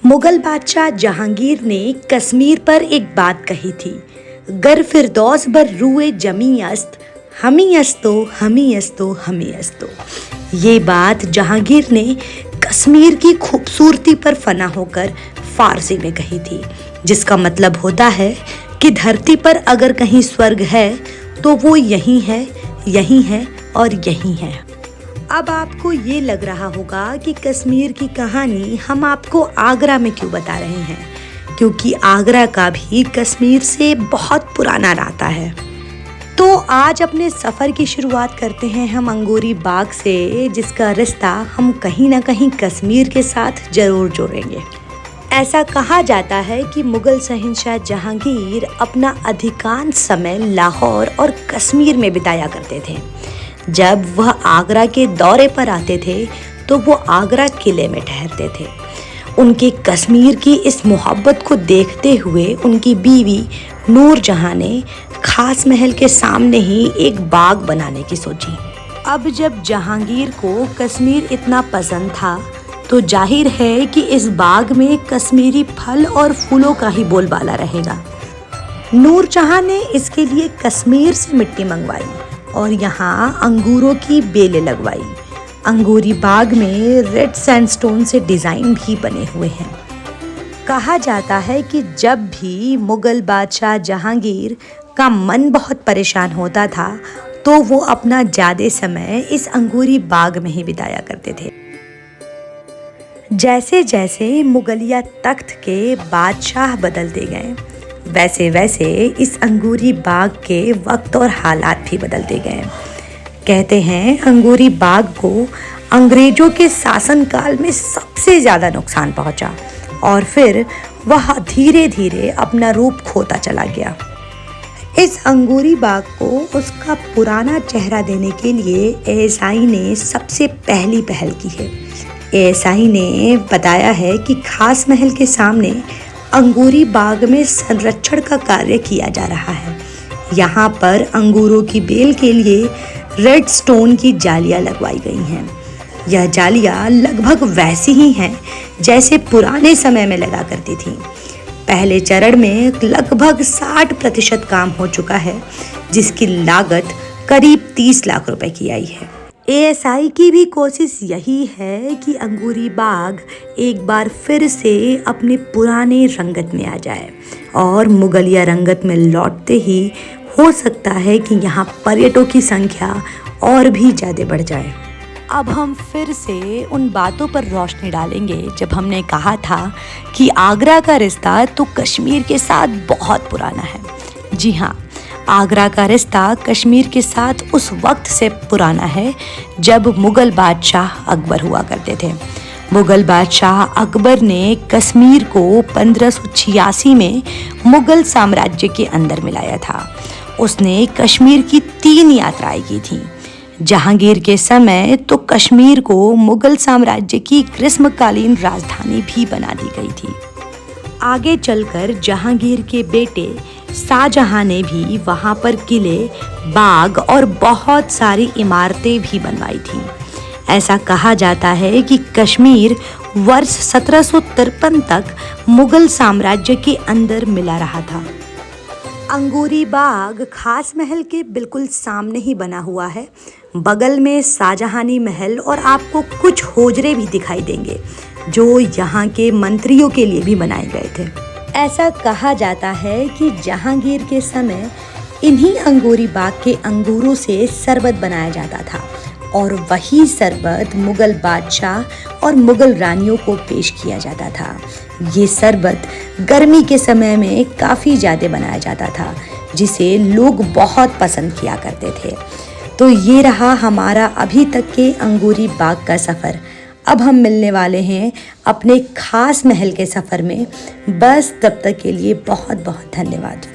मुगल बादशाह जहांगीर ने कश्मीर पर एक बात कही थी, गर फिरदौस बर रुए जमी अस्त, हमी अस्तो हमी अस्तो हमी अस्तो। ये बात जहांगीर ने कश्मीर की खूबसूरती पर फना होकर फारसी में कही थी, जिसका मतलब होता है कि धरती पर अगर कहीं स्वर्ग है तो वो यहीं है और यहीं है। अब आपको ये लग रहा होगा कि कश्मीर की कहानी हम आपको आगरा में क्यों बता रहे हैं, क्योंकि आगरा का भी कश्मीर से बहुत पुराना नाता है। तो आज अपने सफ़र की शुरुआत करते हैं हम अंगूरी बाग से, जिसका रिश्ता हम कहीं ना कहीं कश्मीर के साथ ज़रूर जोड़ेंगे। ऐसा कहा जाता है कि मुग़ल शहंशाह जहांगीर अपना अधिकांश समय लाहौर और कश्मीर में बिताया करते थे। जब वह आगरा के दौरे पर आते थे तो वो आगरा किले में ठहरते थे। उनके कश्मीर की इस मोहब्बत को देखते हुए उनकी बीवी नूरजहां ने खास महल के सामने ही एक बाग बनाने की सोची। अब जब जहांगीर को कश्मीर इतना पसंद था तो जाहिर है कि इस बाग में कश्मीरी फल और फूलों का ही बोलबाला रहेगा। नूरजहां ने इसके लिए कश्मीर से मिट्टी मंगवाई और यहाँ अंगूरों की बेलें लगवाई। अंगूरी बाग में रेड सैंडस्टोन से डिज़ाइन भी बने हुए हैं। कहा जाता है कि जब भी मुग़ल बादशाह जहांगीर का मन बहुत परेशान होता था तो वो अपना ज़्यादा समय इस अंगूरी बाग में ही बिताया करते थे। जैसे जैसे मुगलिया तख्त के बादशाह बदलते गए, वैसे वैसे इस अंगूरी बाग के वक्त और हालात भी बदलते गए। कहते हैं अंगूरी बाग को अंग्रेजों के शासनकाल में सबसे ज़्यादा नुकसान पहुंचा और फिर वह धीरे धीरे अपना रूप खोता चला गया। इस अंगूरी बाग को उसका पुराना चेहरा देने के लिए एएसआई ने सबसे पहली पहल की है। एएसआई ने बताया है कि खास महल के सामने अंगूरी बाग में संरक्षण का कार्य किया जा रहा है। यहाँ पर अंगूरों की बेल के लिए रेड स्टोन की जालियाँ लगवाई गई हैं। यह जालियाँ लगभग वैसी ही हैं जैसे पुराने समय में लगा करती थीं। पहले चरण में लगभग 60% काम हो चुका है, जिसकी लागत करीब 30 लाख रुपए की आई है। एएसआई की भी कोशिश यही है कि अंगूरी बाग एक बार फिर से अपने पुराने रंगत में आ जाए और मुगलिया रंगत में लौटते ही हो सकता है कि यहाँ पर्यटकों की संख्या और भी ज़्यादा बढ़ जाए। अब हम फिर से उन बातों पर रोशनी डालेंगे जब हमने कहा था कि आगरा का रिश्ता तो कश्मीर के साथ बहुत पुराना है। जी हाँ, आगरा का रिश्ता कश्मीर के साथ उस वक्त से पुराना है जब मुग़ल बादशाह अकबर हुआ करते थे। मुग़ल बादशाह अकबर ने कश्मीर को 1586 में मुग़ल साम्राज्य के अंदर मिलाया था। उसने कश्मीर की 3 यात्राएं की थीं। जहांगीर के समय तो कश्मीर को मुग़ल साम्राज्य की ग्रीष्मकालीन राजधानी भी बना दी गई थी। आगे चलकर जहांगीर के बेटे शाहजहां ने भी वहां पर किले, बाग और बहुत सारी इमारतें भी बनवाई थीं। ऐसा कहा जाता है कि कश्मीर वर्ष 1753 तक मुग़ल साम्राज्य के अंदर मिला रहा था। अंगूरी बाग खास महल के बिल्कुल सामने ही बना हुआ है। बगल में शाहजहानी महल और आपको कुछ होजरे भी दिखाई देंगे जो यहाँ के मंत्रियों के लिए भी बनाए गए थे। ऐसा कहा जाता है कि जहांगीर के समय इन्हीं अंगूरी बाग के अंगूरों से शरबत बनाया जाता था और वही शरबत मुग़ल बादशाह और मुग़ल रानियों को पेश किया जाता था। ये शरबत गर्मी के समय में काफ़ी ज़्यादा बनाया जाता था, जिसे लोग बहुत पसंद किया करते थे। तो ये रहा हमारा अभी तक के अंगूरी बाग का सफ़र। अब हम मिलने वाले हैं अपने खास महल के सफ़र में। बस तब तक के लिए बहुत बहुत धन्यवाद।